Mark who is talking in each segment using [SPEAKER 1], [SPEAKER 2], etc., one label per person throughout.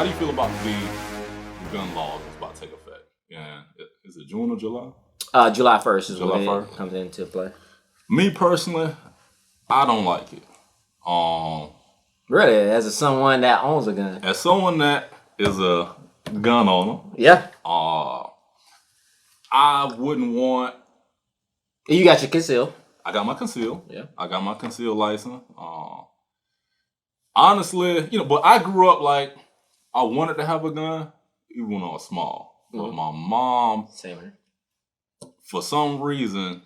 [SPEAKER 1] How do you feel about the gun law that's about to take effect? Yeah, is it June or July?
[SPEAKER 2] July 1st is
[SPEAKER 1] July
[SPEAKER 2] when
[SPEAKER 1] 1st?
[SPEAKER 2] it comes into play.
[SPEAKER 1] Me personally, I don't like it.
[SPEAKER 2] Really, as someone that owns a gun.
[SPEAKER 1] As someone that is a gun owner,
[SPEAKER 2] Yeah.
[SPEAKER 1] I wouldn't want.
[SPEAKER 2] You got your conceal.
[SPEAKER 1] I got my conceal.
[SPEAKER 2] Yeah.
[SPEAKER 1] I got my conceal license. Honestly, but I grew up like I wanted to have a gun, even when I was small. Mm-hmm. But my mom,
[SPEAKER 2] same,
[SPEAKER 1] for some reason,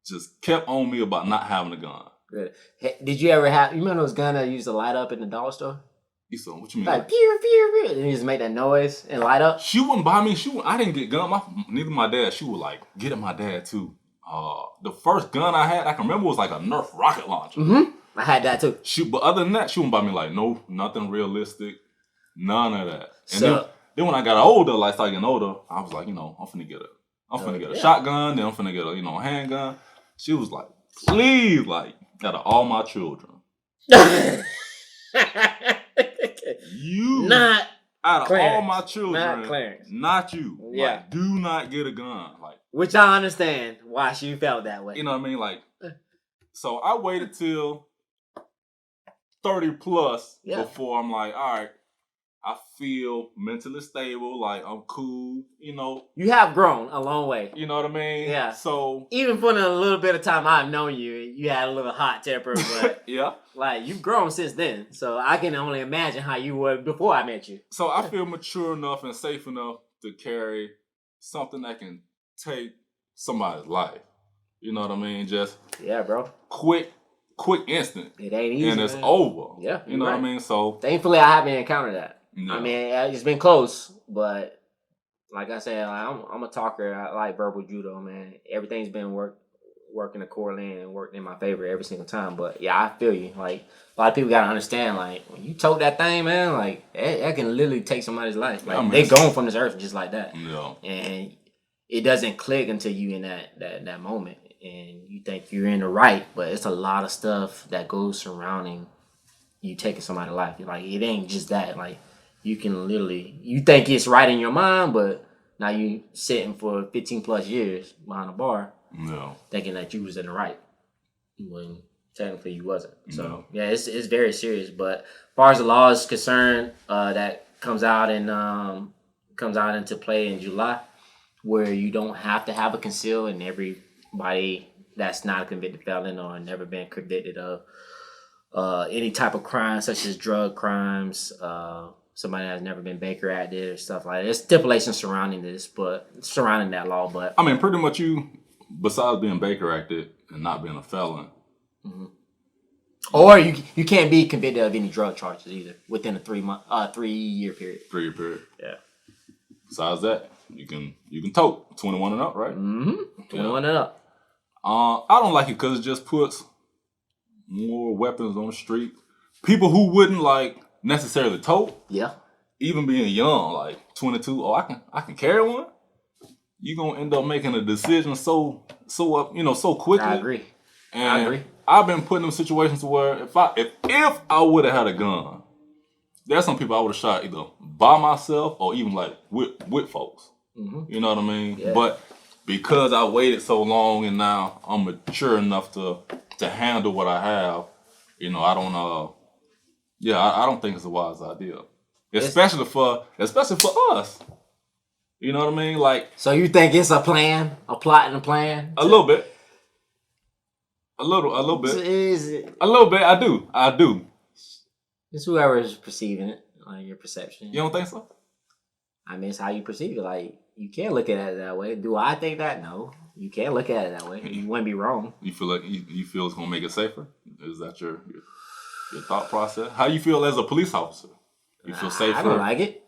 [SPEAKER 1] just kept on me about not having a gun.
[SPEAKER 2] Good. Hey, did you ever have? You remember those guns that used to light up in the dollar store?
[SPEAKER 1] What you mean?
[SPEAKER 2] Like pew pew pew, and you just make that noise and light up.
[SPEAKER 1] She wouldn't buy me. I didn't get gun. Neither my dad. She would like get at my dad too. The first gun I had, I can remember, was like a Nerf rocket launcher.
[SPEAKER 2] Mm-hmm. I had that too.
[SPEAKER 1] But other than that, she wouldn't buy me like nothing realistic, none of that. And then when I got older, like started getting older, I was like, I'm finna get a shotgun. Then I'm finna get a handgun. She was like, please, like, out of all my children, you
[SPEAKER 2] not
[SPEAKER 1] out of
[SPEAKER 2] Clarence,
[SPEAKER 1] all my children,
[SPEAKER 2] not Clarence,
[SPEAKER 1] not you.
[SPEAKER 2] Yeah,
[SPEAKER 1] like, do not get a gun. Like,
[SPEAKER 2] which I understand why she felt that way.
[SPEAKER 1] You know what I mean? Like, so I waited till 30 plus before I'm like, all right, I feel mentally stable, like I'm cool,
[SPEAKER 2] You have grown a long way.
[SPEAKER 1] You know what I mean?
[SPEAKER 2] Yeah.
[SPEAKER 1] So
[SPEAKER 2] even for the little bit of time I've known you, you had a little hot temper, but
[SPEAKER 1] yeah,
[SPEAKER 2] like you've grown since then. So I can only imagine how you were before I met you.
[SPEAKER 1] So I feel mature enough and safe enough to carry something that can take somebody's life. You know what I mean? Just
[SPEAKER 2] bro.
[SPEAKER 1] Quick instant.
[SPEAKER 2] It ain't easy,
[SPEAKER 1] and it's over.
[SPEAKER 2] Yeah,
[SPEAKER 1] you know what I mean. So
[SPEAKER 2] thankfully, I haven't encountered that.
[SPEAKER 1] No.
[SPEAKER 2] I mean, it's been close, but like I said, I'm a talker. I like verbal judo, man. Everything's been working accordingly and working in my favor every single time. But yeah, I feel you. Like a lot of people gotta understand, like when you tote that thing, man, like that can literally take somebody's life. Like they gone from this earth just like that.
[SPEAKER 1] Yeah.
[SPEAKER 2] And it doesn't click until you in that moment, and you think you're in the right, but it's a lot of stuff that goes surrounding you taking somebody's life. Like it ain't just that. Like you can literally, you think it's right in your mind, but now you sitting for 15 plus years behind a bar, thinking that you was in the right when technically you wasn't. So yeah, it's very serious. But as far as the law is concerned, that comes out into play in July, where you don't have to have a conceal, and everybody that's not a convicted felon or never been convicted of any type of crime, such as drug crimes, somebody that's never been Baker acted or stuff like that. There's stipulations surrounding that law, but
[SPEAKER 1] I mean, pretty much you, besides being Baker acted and not being a felon,
[SPEAKER 2] or you can't be convicted of any drug charges either within a 3 year period.
[SPEAKER 1] 3 year period.
[SPEAKER 2] Yeah.
[SPEAKER 1] Besides that, you can tote 21 and up, right?
[SPEAKER 2] 21 and up.
[SPEAKER 1] I don't like it because it just puts more weapons on the street. People who wouldn't like necessarily tote, even being young, like 22, I can carry one. You're gonna end up making a decision so quickly.
[SPEAKER 2] I agree.
[SPEAKER 1] And I've been put in situations where if I would have had a gun, there's some people I would have shot either by myself or even like with folks. You know what I mean?
[SPEAKER 2] Yeah.
[SPEAKER 1] But because I waited so long and now I'm mature enough to handle what I have, I don't I don't think it's a wise idea. Especially for us. You know what I mean? Like,
[SPEAKER 2] so you think it's a plan? A plot and a plan?
[SPEAKER 1] A little bit. A little bit.
[SPEAKER 2] Is it?
[SPEAKER 1] A little bit, I do.
[SPEAKER 2] It's whoever is perceiving it, like your perception.
[SPEAKER 1] You don't think so?
[SPEAKER 2] I mean, it's how you perceive it. Like, you can't look at it that way. Do I think that? No. You can't look at it that way. You wouldn't be wrong.
[SPEAKER 1] You feel like you feel it's gonna make it safer? Is that your thought process? How you feel as a police officer? You feel safer?
[SPEAKER 2] I don't like it.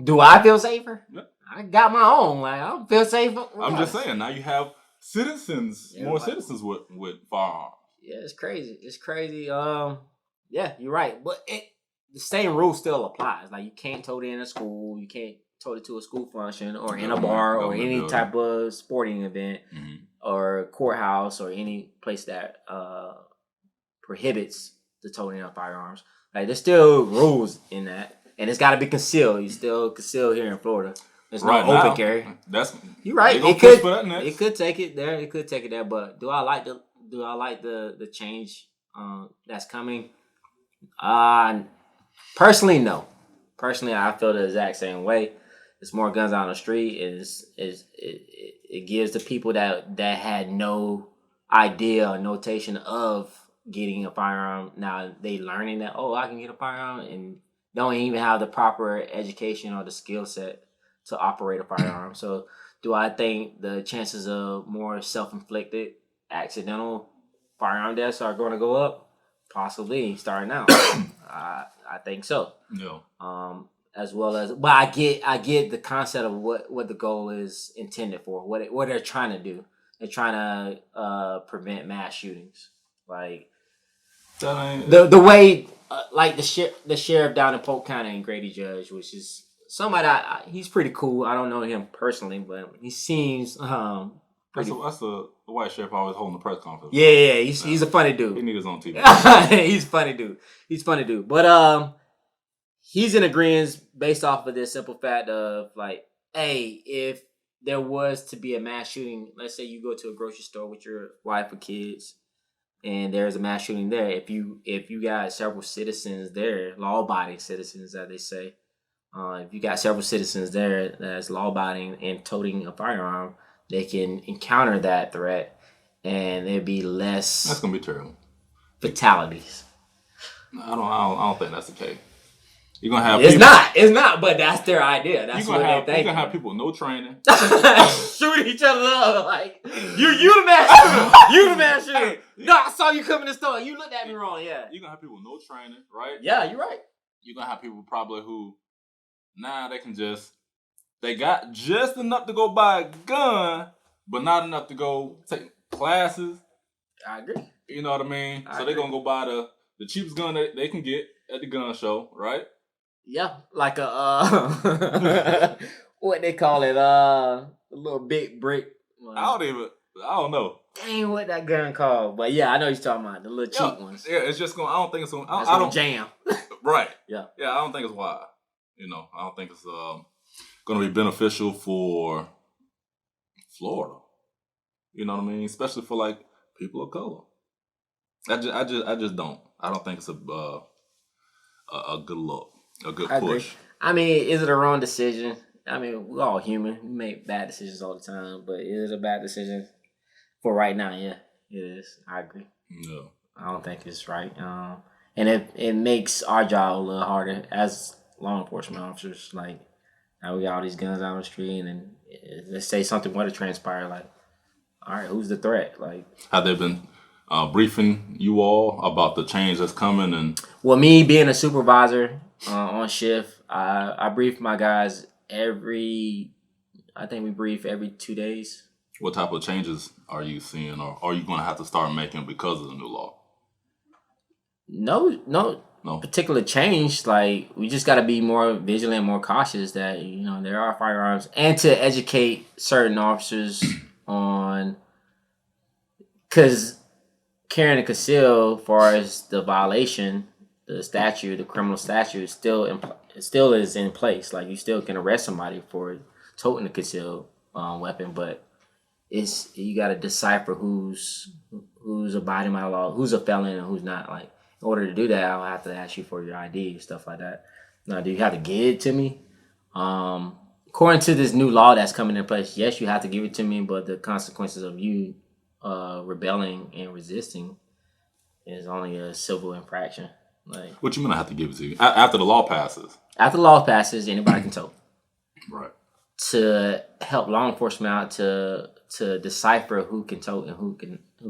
[SPEAKER 2] Do I feel safer?
[SPEAKER 1] Yeah.
[SPEAKER 2] I got my own. Like, I don't feel safer.
[SPEAKER 1] I'm just saying, now you have citizens, more citizens with firearms.
[SPEAKER 2] Yeah, it's crazy. It's crazy. Yeah, you're right. But the same rule still applies. Like, you can't tote it in a school. You can't tote it to a school function or in a bar or any type of sporting event or courthouse or any place that prohibits the toting of firearms. Like, there's still rules in that. And it's got to be concealed. You still concealed here in Florida. There's no
[SPEAKER 1] now,
[SPEAKER 2] open carry. You're right. It could take it there. It could take it there. But do I like the change that's coming? Personally, no. Personally, I feel the exact same way. There's more guns out on the street. It gives the people that had no idea or notation of getting a firearm, now they learning that, I can get a firearm, and don't even have the proper education or the skill set to operate a firearm. So do I think the chances of more self-inflicted accidental firearm deaths are going to go up? Possibly, starting out. I think so.
[SPEAKER 1] Yeah.
[SPEAKER 2] As well as, but I get the concept of what the goal is intended for, what they're trying to do. They're trying to prevent mass shootings, like the way like the sheriff down in Polk County and Grady Judge, which is somebody he's pretty cool. I don't know him personally, but he seems
[SPEAKER 1] that's the white sheriff always holding the press conference.
[SPEAKER 2] Yeah, he's a funny dude.
[SPEAKER 1] He needs his own TV.
[SPEAKER 2] He's a funny dude. But he's in agreement based off of this simple fact of like, hey, if there was to be a mass shooting, let's say you go to a grocery store with your wife or kids, and there's a mass shooting there. If you got several citizens there, law-abiding citizens, as they say, if you got several citizens there that's law-abiding and toting a firearm, they can encounter that threat, and there'd be less.
[SPEAKER 1] That's gonna be terrible.
[SPEAKER 2] Fatalities.
[SPEAKER 1] I don't think that's the case. You're gonna have
[SPEAKER 2] it's not, but that's their idea. That's what they think.
[SPEAKER 1] You're gonna have people no training,
[SPEAKER 2] shooting each other up like you the mass shooter. You the mass shooter. No, I saw you come in the store. You looked at me wrong. Yeah.
[SPEAKER 1] You're gonna have people no training, right?
[SPEAKER 2] Yeah, you're right.
[SPEAKER 1] You're gonna have people probably who they got just enough to go buy a gun, but not enough to go take classes.
[SPEAKER 2] I agree.
[SPEAKER 1] You know what I mean? So they're gonna go buy the cheapest gun that they can get at the gun show, right?
[SPEAKER 2] Yeah, like a what they call it, a little big brick.
[SPEAKER 1] I don't know.
[SPEAKER 2] Dang, what that gun called? But yeah, I know you're talking about the little cheap ones.
[SPEAKER 1] Yeah, it's just going. I don't think it's going.
[SPEAKER 2] I don't jam.
[SPEAKER 1] Right.
[SPEAKER 2] Yeah.
[SPEAKER 1] Yeah, I don't think it's wise. I don't think it's going to be beneficial for Florida. You know what I mean? Especially for like people of color. I just don't. I don't think it's a good look. A good push.
[SPEAKER 2] I mean, is it a wrong decision? I mean, we're all human. We make bad decisions all the time, but is it a bad decision for right now? Yeah, it is. I agree.
[SPEAKER 1] No.
[SPEAKER 2] I don't think it's right. And it makes our job a little harder as law enforcement officers. Like, now we got all these guns out on the street, and let's say something were to transpire. Like, all right, who's the threat? Like,
[SPEAKER 1] have they been briefing you all about the change that's coming? And
[SPEAKER 2] well, me being a supervisor on shift, I brief my guys I think we brief every 2 days.
[SPEAKER 1] What type of changes are you seeing, or are you going to have to start making because of the new law?
[SPEAKER 2] No particular change. Like, we just got to be more vigilant, more cautious that, there are firearms, and to educate certain officers on, because carrying a conceal, as far as the violation, the criminal statute still is in place. Like, you still can arrest somebody for toting a concealed weapon, but you got to decipher who's abiding by the law, who's a felon and who's not. Like, in order to do that, I'll have to ask you for your ID and stuff like that. Now, do you have to give it to me? According to this new law that's coming in place, yes, you have to give it to me, but the consequences of you rebelling and resisting is only a civil infraction. Like,
[SPEAKER 1] what you mean I have to give it to you? After the law passes?
[SPEAKER 2] After the law passes, anybody can tow.
[SPEAKER 1] Right.
[SPEAKER 2] To help law enforcement out to decipher who can tow and who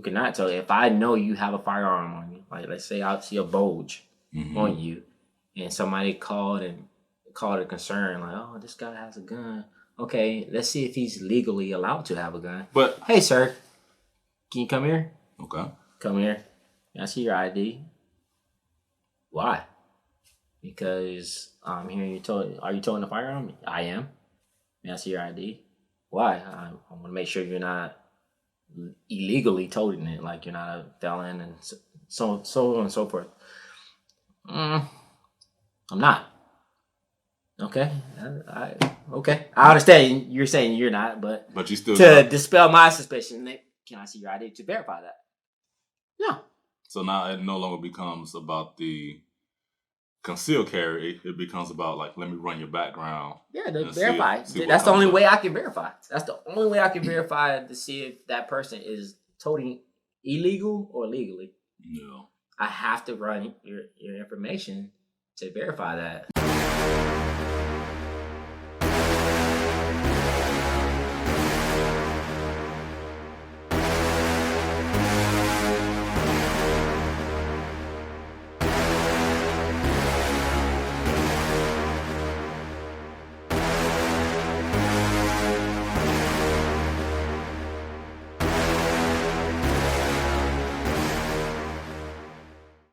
[SPEAKER 2] cannot tow. If I know you have a firearm on you, like, let's say I see a bulge on you, and somebody called a concern, like, oh, this guy has a gun. Okay, let's see if he's legally allowed to have a gun. But hey, sir, can you come here?
[SPEAKER 1] Okay.
[SPEAKER 2] Come here. I see your ID. Why? Because I'm hearing you towing. Are you towing the firearm? I am. May I see your ID? Why? I want to make sure you're not illegally toting it, like you're not a felon, and so on and so forth. I'm not. Okay. Okay. I understand you're saying you're not, but
[SPEAKER 1] you still
[SPEAKER 2] to dispel my suspicion, can I see your ID to verify that? Yeah.
[SPEAKER 1] So now it no longer becomes about the concealed carry. It becomes about like, let me run your background.
[SPEAKER 2] Yeah, to verify. That's the only way I can verify. That's the only way I can verify to see if that person is toting illegal or legally.
[SPEAKER 1] No.
[SPEAKER 2] I have to run your information to verify that.